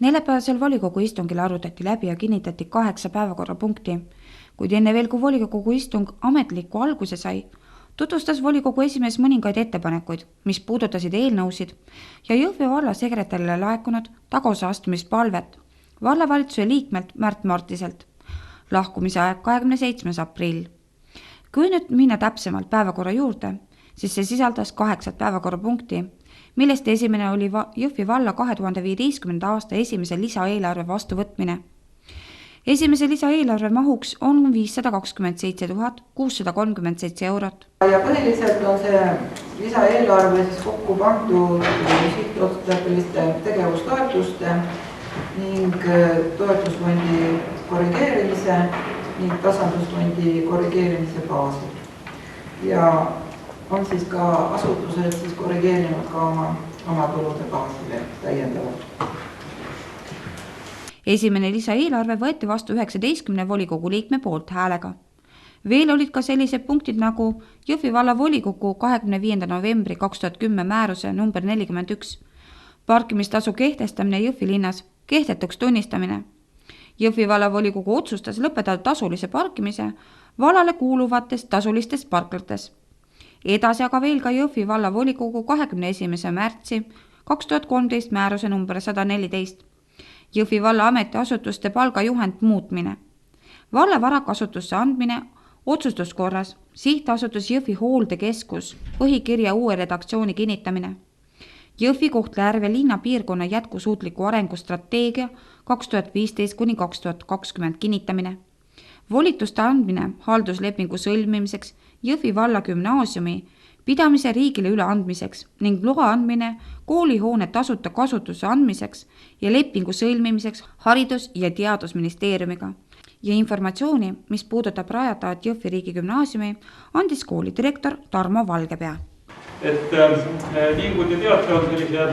Neljapäevasel volikogu istungil arutati läbi ja kinnitati 8 päevakorrapunkti, kuid enne veel, kui volikogu istung ametliku alguse sai, tutvustas volikogu esimees mõningaid ettepanekuid, mis puudutasid eelnõusid ja Jõhvi valla sekretärile laekunud tagasiastumispalvet vallavalitsuse liikmelt Märt Martiselt. Lahkumise aeg 27. aprill. Kui nüüd minna täpsemalt päevakorra juurde, siis see sisaldas 8 päevakorrapunkti, millest esimene oli Jõhvi valla 2015. aasta esimese lisaeelarve vastuvõtmine. Esimese lisaeelarve mahuks on 527 637 eurot. Ja põhiliselt on see lisaeelarve siis kokku pandud sihtotstarbeliste tegevustoetuste ning toetusfondi korrigeerimise ning tasandusfondi korrigeerimise baasil. Ja on siis ka asutused siis korrigeerinud ka oma tulude baasile täiendavalt. Esimene lisaeelarve võeti vastu 19 volikogu liikme poolt häälega. Veel olid ka sellised punktid nagu Jõhvi valla volikogu 25. novembri 2010 määruse number 41, parkimistasu kehtestamine Jõhvi linnas, kehtetuks tunnistamine. Jõhvi valla volikogu otsustas lõpetada tasulise parkimise vallale kuuluvates tasulistes parklates. Edasi aga veel ka Jõhvi valla volikogu 21. märtsi 2013 määruse number 114. Jõhvi valla ametiasutuste palgajuhend muutmine. Valla vara kasutusse andmine otsustuskorras, sihtasutus Jõhvi hooldekeskus, põhikirja uue redaktsiooni kinnitamine. Jõhvi Kohtla-Järve linnapiirkonna jätkusuutliku arengustrateegia 2015–2020 kinnitamine. Volituste andmine halduslepingu sõlmimiseks Jõhvi valla gümnaasiumi pidamise riigile üle andmiseks ning loa andmine koolihoone tasuta kasutuse andmiseks ja lepingu sõlmimiseks Haridus- ja Teadusministeeriumiga. Ja informatsiooni, mis puudutab rajatavat Jõhvi riigigümnaasiumi, andis kooli direktor Tarmo Valgepea. Et nii kui te teate, on sellise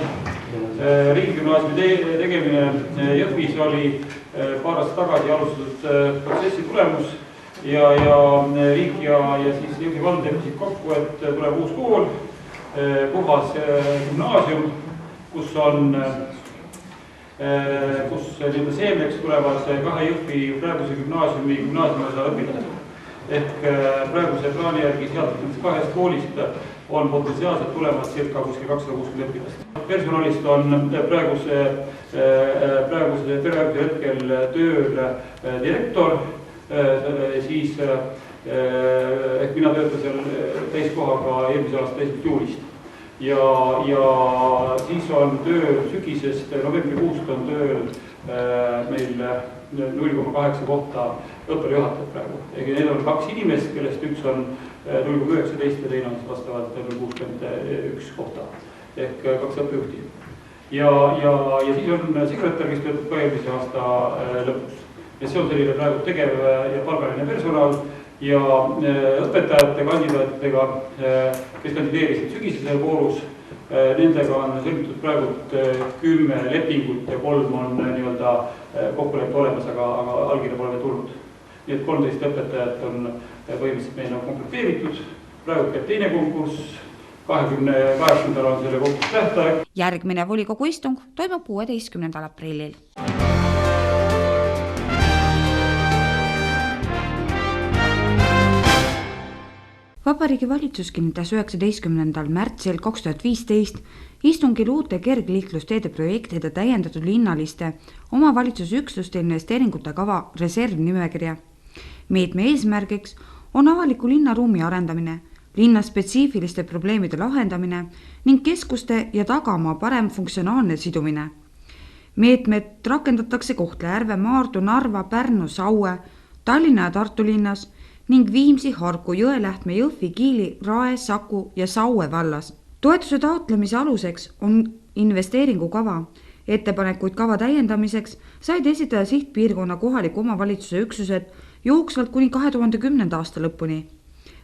riigigümnaasiumi tegemine Jõhvis oli paar aastat tagasi alustatud protsessi tulemus ja riik ja siis Jõhvi vald leppisid kokku, et tuleb uus kool, puhas gümnaasium, kus seemneks tulevad 2 Jõhvi praeguse gümnaasiumi osa õpilased. Ehk praeguse plaani järgi sealt 2 koolist on potentsiaalselt tulemas circa 260 õpilast. Personalist on praeguse hetkel tööl direktor, siis ehk mina töötan seal täiskohaga eelmise aasta 1. juulist. Ja siis on tööl sügisest novembrikuust on tööl meil 0,8 kohta õppejuhatajad praegu. Need on 2 inimest, kellest üks on 0,19 ja teine on vastavalt 0,61 kohta ehk 2 õppejuhti. Ja siis on sekretär, kes töötab ka eelmise aasta lõpus. Ja see on selline praegu tegev ja palgaline personal ja õpetajate kandidaatidega, kes kandideerisid sügisese voorus, nendega on sõlmitud praegu 10 lepingut ja 3 on nii-öelda kokkulepe olemas, aga allkirja pole tulnud. Nii et 13 õpetajat on põhimõtteliselt meil komplekteeritud. Praegu käib teine konkurss, 28. on selle konkurss tähtaeg. Järgmine volikogu istung toimub 16. aprillil. Vabariigi valitsus kinnitas 19. märtsil 2015 istungil uute kergliiklusteede projektide täiendatud linnaliste omavalitsusüksuste investeeringute kava reservnimekirja. Meetme eesmärgiks on avaliku linnaruumi arendamine, linna spetsiifiliste probleemide lahendamine ning keskuste ja tagamaa parem funktsionaalne sidumine. Meetmed rakendatakse Kohtla-Järve, Maardu, Narva, Pärnu, Saue, Tallinna ja Tartu linnas ning Viimsi, Harku, Jõelähtme, Jõhvi, Kiili, Rae, Saku ja Saue vallas. Toetuse taotlemise aluseks on investeeringukava. Ettepanekuid kava täiendamiseks said esitada sihtpiirkonna kohaliku omavalitsuse üksused jooksvalt kuni 2010. aasta lõpuni.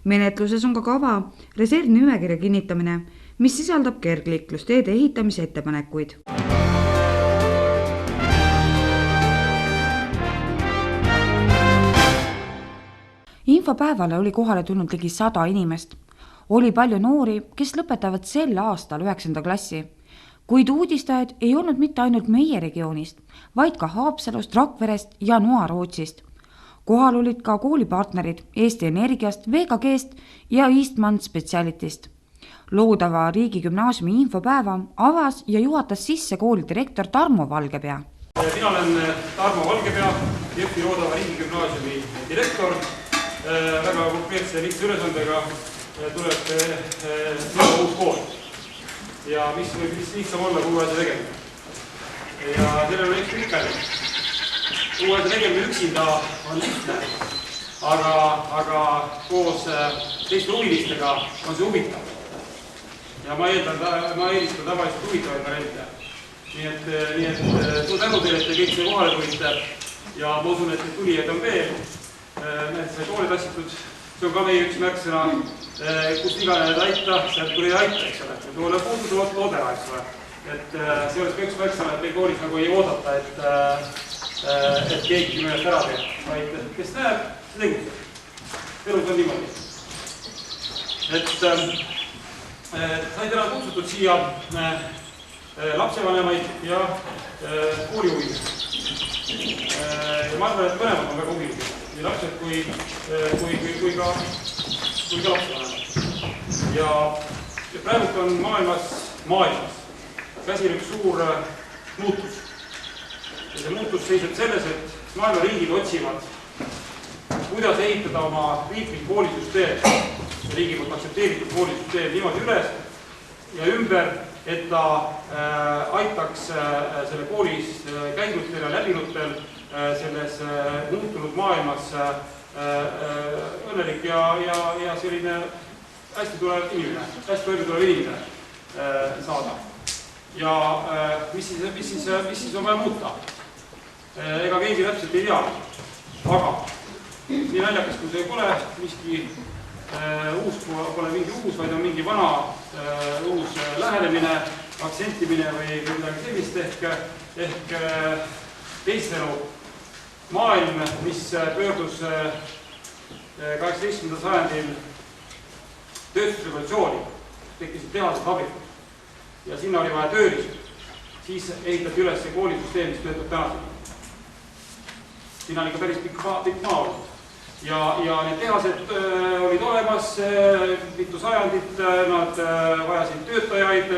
Menetluses on ka kava reservnimekirja kinnitamine, mis sisaldab kergliiklusteede ehitamise ettepanekuid. Infopäevale oli kohale tulnud ligi 100 inimest. Oli palju noori, kes lõpetavad sel aastal 9. klassi. Kuid uudistajaid ei olnud mitte ainult meie regioonist, vaid ka Haapsalust, Rakverest ja Noa-Rootsist. Kohal olid ka koolipartnerid Eesti Energiast, VKG-st ja Eastman Specialitist. Loodava riigigümnaasiumi infopäeva avas ja juhatas sisse kooli direktor Tarmo Valgepea. Mina olen Tarmo Valgepea, Jõhvi loodava riigigümnaasiumi direktor. Väga konkreetse lihtsa ülesandega tuleb teha uus kool. Ja mis võib lihtsam olla kui uue asja tegemine. Ja sellel on üks pikali. Uue asja tegemine üksinda on lihtne, aga koos teiste huvilistega on see huvitav. Ja ma eelistan tavaliselt huvitavaid variante. Nii et suur tänu teile, et te kõik see kohale tulite ja ma usun, et tulijaid on veel. Need sai kooli tassitud. See on ka meie üks märksõna, kust iganes aita, sealt tuli aita, eks ole. See toole puudu loodera, eks ole. Et see oleks ka üks märksõna, et meil koolis nagu ei oodata, et keegi meelest ära teeb, vaid kes näeb, see tegutseb. Elus on niimoodi. Et sai täna kutsutud siia lapsevanemaid ja koolihuvilisi. Ja ma arvan, et mõlemad on väga huvilised. Nii lapsed kui ka lapsevanemad. Ja praegu on maailmas käsil üks suur muutus. Ja see muutus seisab selles, et maailma riigid otsivad, kuidas ehitada oma riiklik koolisüsteem, riigi poolt aktsepteeritud koolisüsteem niimoodi üles ja ümber, et ta aitaks selle koolis käinutel ja läbinutel selles muutunud maailmas õnnelik ja selline hästi tulev inimene saada. Ja mis siis on vaja muuta? Ega keegi täpselt ei tea, aga nii naljakas, kui see pole miski uus, pole mingi uus, vaid on mingi vana uus lähenemine, aktsentimine või midagi sellist ehk teiselu maailm, mis pöördus 18. sajandil tööstusrevolutsiooni, tekkisid tehased, fabrikud ja sinna oli vaja töölisi, siis ehitati üles see koolisüsteem, mis töötab tänasega. Siin on ikka päris pikk maa olnud. Ja need tehased olid olemas mitu sajandit, nad vajasid töötajaid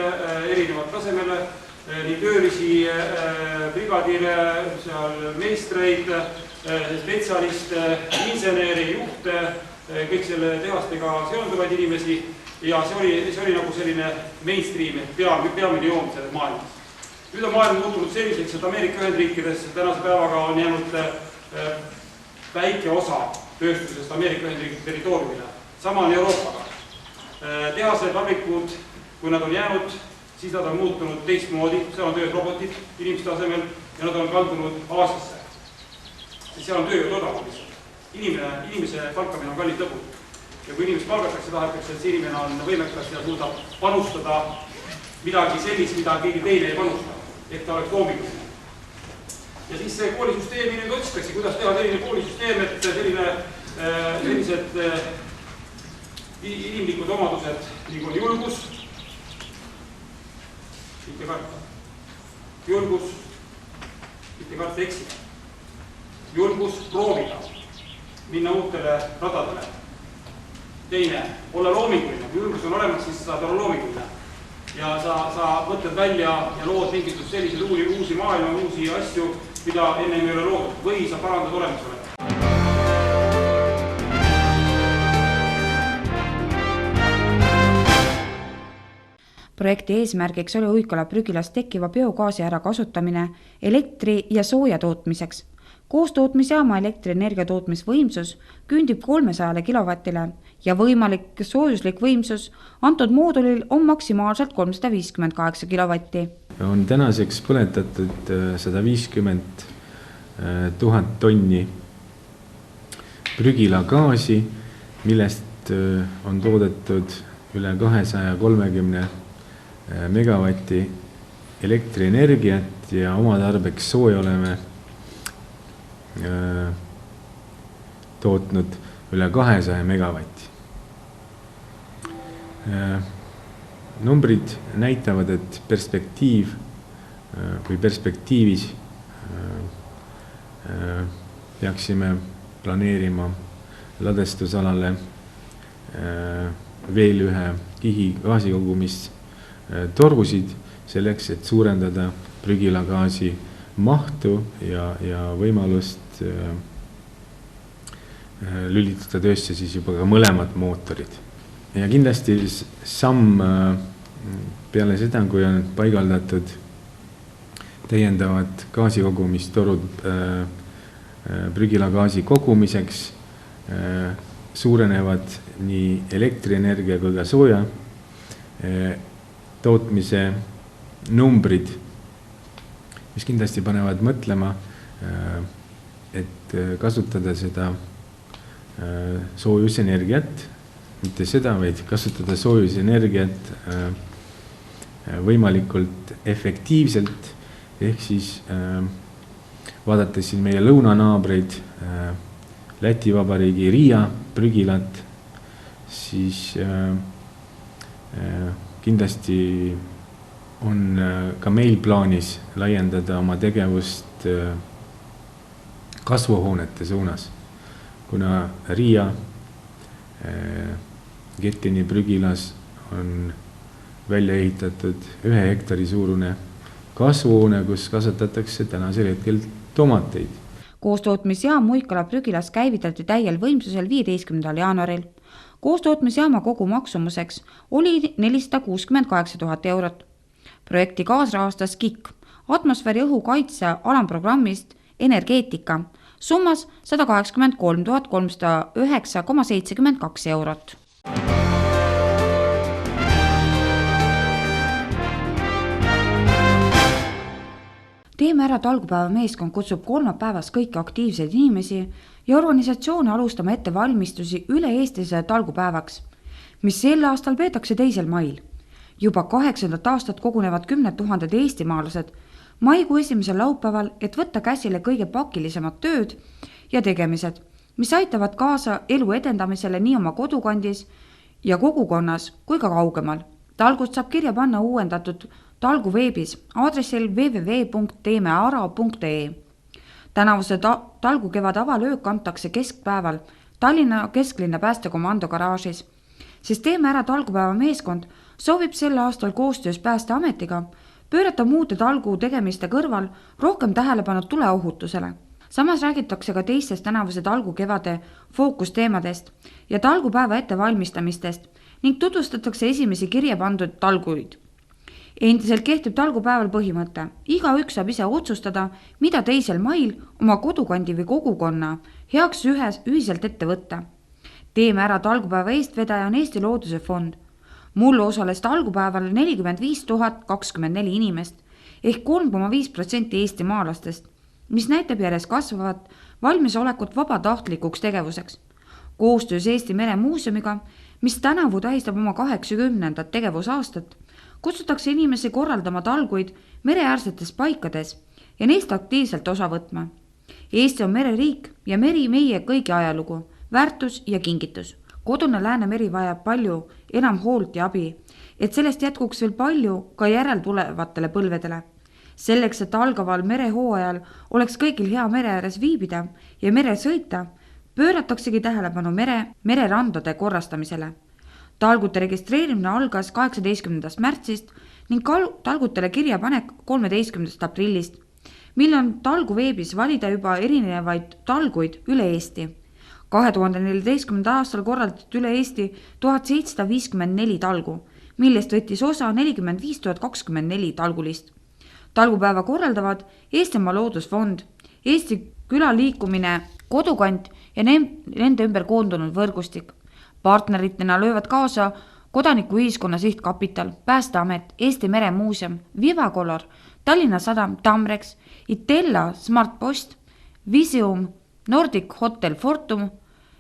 erinevat tasemele, nii töölisi, brigadire, meistreid, spetsialiste, inseneri, juhte, kõik selle tehastega seonduvaid inimesi ja see oli nagu selline mainstream, peamine joon selles maailmas. Nüüd on maailm muutunud selliseks, et Ameerika Ühendriikides tänase päevaga on jäänud väike osa tööstusest Ameerika Ühendriikide territooriumile. Sama on Euroopaga. Tehased, fabrikud, kui nad on jäänud, siis nad on muutunud teistmoodi, seal on tööd robotid inimeste asemel ja nad on kandunud Aasiasse. Seal on tööd odavam lihtsalt. Inimese palkamine on kallis lõbu. Ja kui inimest palgatakse, tahetakse, et see inimene on võimekas ja suudab panustada midagi sellist, mida keegi teine ei panusta, ehk ta oleks loominguline. Ja siis see koolisüsteemi nüüd otsitakse, kuidas teha selline koolisüsteem, et sellised inimlikud omadused, nagu on julgus, mitte karta. Julgus, mitte karta eksida. Julgus proovida, minna uutele radadele. Teine, olla loominguline. Kui julgus on olemas, siis saad olla loominguline. Ja sa mõtled välja ja lood mingisugust selliseid uusi maailma, uusi asju, mida enne ei ole loodud, või sa parandad olemusele. Projekti eesmärgiks oli Uikala prügilast tekkiva biogaasi ära kasutamine elektri ja sooja tootmiseks. Koostootmisjaama elektrienergia tootmisvõimsus küündib 300 kilovatile ja võimalik soojuslik võimsus antud moodulil on maksimaalselt 358 kilovatti. On tänaseks põletatud 150 000 tonni prügilagaasi, millest on toodetud üle 230 megavatti elektrienergiat ja oma tarbeks sooja oleme tootnud üle 200 megavatti. numbrid näitavad, et perspektiivis peaksime planeerima ladestusalale veel ühe kihi gaasikogumistorusid selleks, et suurendada prügilagaasi mahtu ja võimalust lülitada töösse siis juba ka mõlemad mootorid. Ja kindlasti samm peale seda, kui on paigaldatud täiendavad gaasikogumistorud prügilagaasi kogumiseks, suurenevad nii elektrienergia kui ka sooja tootmise numbrid, mis kindlasti panevad mõtlema, et kasutada seda soojusenergiat, mitte seda, vaid kasutada soojusenergiat võimalikult efektiivselt, ehk siis vaadates siin meie lõunanaabreid, Läti Vabariigi Riia prügilat, siis kindlasti on ka meil plaanis laiendada oma tegevust kasvuhoonete suunas, kuna Riia Gettini prügilas on välja ehitatud 1 hektari suurune kasvuhoone, kus kasvatatakse tänasel hetkel tomateid. Koostootmisjaam Muikala prügilas käivitati täiel võimsusel 15. jaanuaril. Koostootmisjaama kogu maksumuseks oli 468 000 eurot. Projekti kaasrahastas KIK atmosfääri õhu kaitse alamprogrammist Energeetika summas 183 309,72 eurot. Teeme ära talgupäeva meeskond kutsub kolmapäevas kõiki aktiivseid inimesi ja organisatsioone alustama ettevalmistusi üle-eestisele talgupäevaks, mis sel aastal peetakse 2. mail. Juba 8. aastat kogunevad 10 000 eestimaalased maikuu 1. laupäeval, et võtta käsile kõige pakilisemad tööd ja tegemised, mis aitavad kaasa elu edendamisele nii oma kodukandis ja kogukonnas kui ka kaugemal. Talgust saab kirja panna uuendatud talgu veebis aadressil www.teemeara.ee. Tänavuse talgu kevad avalöök antakse keskpäeval Tallinna kesklinna päästekomando garaažis, sest Teeme ära talgupäeva meeskond soovib sel aastal koostöös Päästeametiga pöörata muude talgu tegemiste kõrval rohkem tähelepanu tuleohutusele. Samas räägitakse ka teistest tänavuse talgu kevade fookusteemadest ja talgupäeva ettevalmistamistest ning tutvustatakse esimesi kirja pandud talguid. Endiselt kehtib talgupäeval põhimõte. Igaüks saab ise otsustada, mida 2. mail oma kodukandi või kogukonna heaks ühiselt ette võtta. Teeme ära talgupäeva eestvedaja on Eesti Looduse Fond. Mullu osales talgupäeval 45 024 inimest ehk 3,5% Eesti maalastest, mis näitab järjest kasvavat valmisolekut vabatahtlikuks tegevuseks. Koostöös Eesti Meremuuseumiga, mis tänavu tähistab oma 80. tegevusaastat, kutsutakse inimesi korraldama talguid mereäärsetes paikades ja neist aktiivselt osa võtma. Eesti on mereriik ja meri meie kõigi ajalugu, väärtus ja kingitus. Kodune Läänemeri vajab palju enam hoolt ja abi, et sellest jätkuks veel palju ka järeltulevatele põlvedele. Selleks, et algaval merehooajal oleks kõigil hea mere ääres viibida ja mere sõita, pöörataksegi tähelepanu mererandade korrastamisele. Talgute registreerimine algas 18. märtsist ning talgutele kirjapanek 13. aprillist, mil on talgu veebis valida juba erinevaid talguid üle Eesti. 2014. aastal korraldati üle Eesti 1754 talgu, millest võttis osa 45 024 talgulist. Talgupäeva korraldavad Eestimaa Loodusfond, Eesti külaliikumine, kodukant ja nende ümber koondunud võrgustik. Partneritena löövad kaasa Kodanikuühiskonna Sihtkapital, Päästeamet, Eesti Meremuuseum, Vivacolor, Tallinna Sadam, Tamrex, Itella, Smart Post, Visium, Nordic Hotel Fortum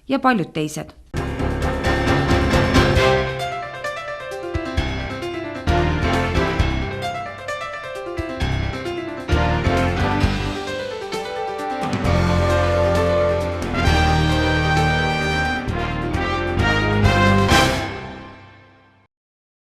ja paljud teised.